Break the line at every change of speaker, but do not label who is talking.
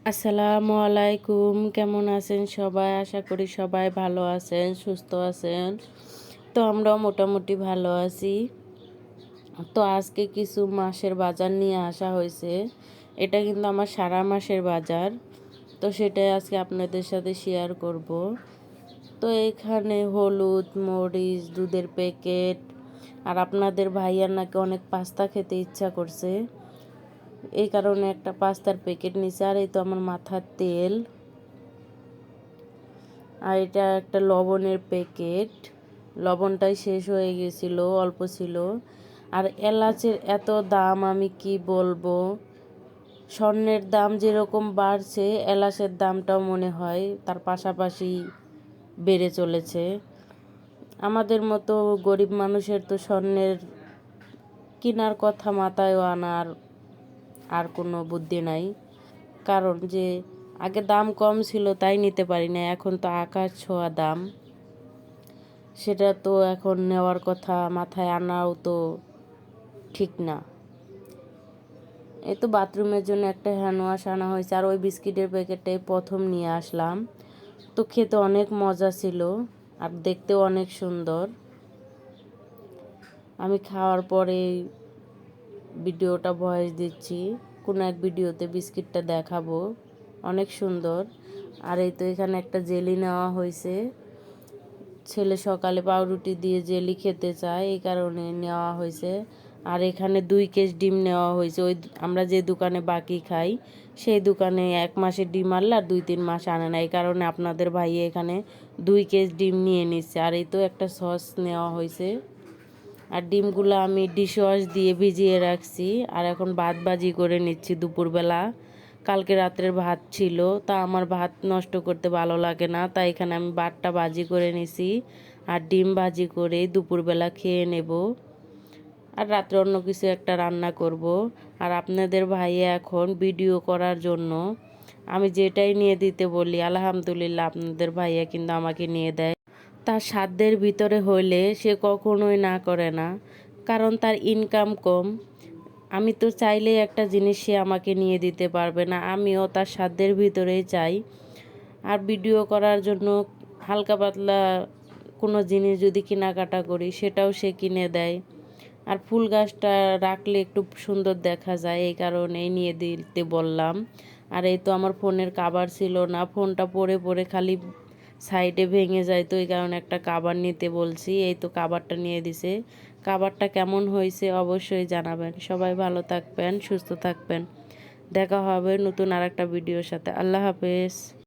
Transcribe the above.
আসসালামু আলাইকুম, কেমন আছেন সবাই? আশা করি সবাই ভালো আছেন, সুস্থ আছেন। তো আমরাও মোটামুটি ভালো আছি। তো আজকে কিছু মাসের বাজার নিয়ে আসা হয়েছে। এটা কিন্তু আমার সারা মাসের বাজার। তো সেটাই আজকে আপনাদের সাথে শেয়ার করব। তো এখানে হলুদ, মরিচ, দুধের প্যাকেট, আর আপনাদের ভাইয়ার নাকি অনেক পাস্তা খেতে ইচ্ছা করছে, এই কারণে একটা পাস্তার প্যাকেট নিছে। আর এই তো আমার মাথার তেল, আর এটা একটা লবণের প্যাকেট। লবণটাই শেষ হয়ে গেছিল, অল্প ছিল। আর এলাচের এত দাম, আমি কি বলবো। স্বর্ণের দাম যেরকম বাড়ছে, এলাচের দামটাও মনে হয় তার পাশাপাশি বেড়ে চলেছে। আমাদের মতো গরিব মানুষের তো স্বর্ণের কেনার কথা মাথায়ও আনার আর কোনো বুদ্ধি নাই। কারণ যে আগে দাম কম ছিল তাই নিতে পারি না, এখন তো আকাশ ছোঁয়া দাম। সেটা তো এখন নেওয়ার কথা, মাথায় আনাও তো ঠিক না। এই তো বাথরুমের জন্য একটা হ্যান্ড ওয়াশ আনা হয়েছে, আর ওই বিস্কিটের প্যাকেটটাই প্রথম নিয়ে আসলাম। তো খেতে অনেক মজা ছিল, আর দেখতেও অনেক সুন্দর। আমি খাওয়ার পরে ভিডিওটা ভয়েস দিচ্ছি, কোনো এক ভিডিওতে বিস্কিটটা দেখাবো, অনেক সুন্দর। আর এই তো এখানে একটা জেলি নেওয়া হয়েছে। ছেলে সকালে পাউরুটি দিয়ে জেলি খেতে চায়, এই কারণে নেওয়া হয়েছে। আর এখানে 2 কেস ডিম নেওয়া হয়েছে। ওই আমরা যে দোকানে বাকি খাই, সেই দোকানে 1 মাসের ডিম আনলে আর 2-3 মাস আনে না, এই কারণে আপনাদের ভাই এখানে 2 কেস ডিম নিয়ে নিচ্ছে। আর এই তো একটা সস নেওয়া হয়েছে। আর ডিমগুলো আমি ডিশওয়াশ দিয়ে ভিজিয়ে রাখছি, আর এখন ভাত ভাজি করে নিচ্ছি দুপুরবেলা। কালকে রাত্রের ভাত ছিল, তা আমার ভাত নষ্ট করতে ভালো লাগে না, তাই এখানে আমি ভাতটা ভাজি করে নিছি। আর ডিম ভাজি করে দুপুরবেলা খেয়ে নেব। আর রাত্রে অন্য কিছু একটা রান্না করব। আর আপনাদের ভাইয়া এখন ভিডিও করার জন্য আমি যেটাই নিয়ে দিতে বলি, আলহামদুলিল্লাহ আপনাদের ভাইয়া কিন্তু আমাকে নিয়ে দেয়। তার সাধ্যের ভিতরে হইলে সে কখনোই না করে না, কারণ তার ইনকাম কম। আমি তো চাইলেই একটা জিনিস সে আমাকে নিয়ে দিতে পারবে না, আমিও তার সাধ্যের ভিতরেই চাই। আর ভিডিও করার জন্য হালকা পাতলা কোনো জিনিস যদি কেনাকাটা করি, সেটাও সে কিনে দেয়। আর ফুল গাছটা রাখলে একটু সুন্দর দেখা যায়, এই কারণেই নিয়ে দিতে বললাম। আর এই তো আমার ফোনের কভার ছিল না, ফোনটা পড়ে পড়ে খালি সাইডে ভেঙে যায়, তো এই কারণে একটা কভার নিতে বলছি। এই তো কভারটা নিয়ে দিছে। কভারটা কেমন হয়েছে অবশ্যই জানাবেন। সবাই ভালো থাকবেন, সুস্থ থাকবেন। দেখা হবে নতুন আর একটা ভিডিওর সাথে। আল্লাহ হাফেজ।